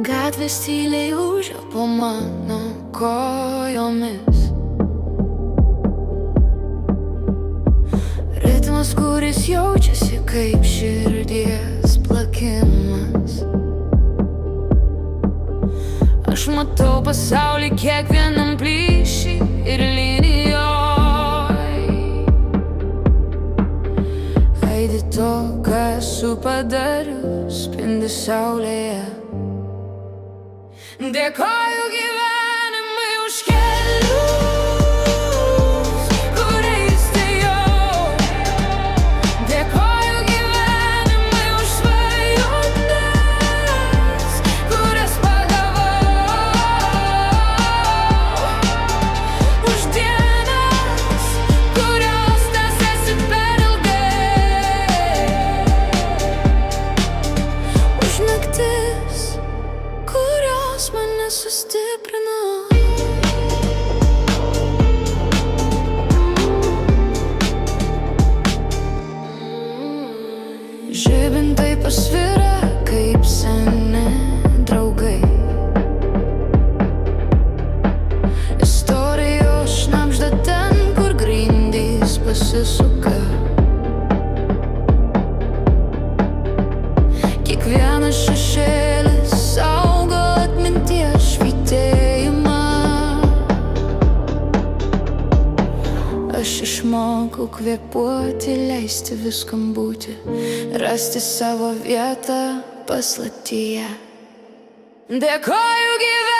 Gatvės tyliai ūžia po mano kojomis. Ritmas, kuris jaučiasi kaip širdies plakimas. Aš matau pasaulį kiekvienam plyšį ir linijoj. Aidi to, ką esu padarius, spindi saulėje. Dėkoju gyvenimui už kelius, kuriais ėjau. Dėkoju gyvenimui už svajones, kurias pagavau. Už dienas, kurios tęsiasi per ilgai. Už naktis, kurios mane sustiprino. Žibintai pasvira kaip seni draugai. Istorijos šnabžda ten, kur grindys pasisuka. Kiekvienas šešėlis saugo atminties švytėjimą. Aš išmokau kvėpuoti, leisti viskam būti, rasti savo vietą paslaptyje. Dėkoju gyvenimui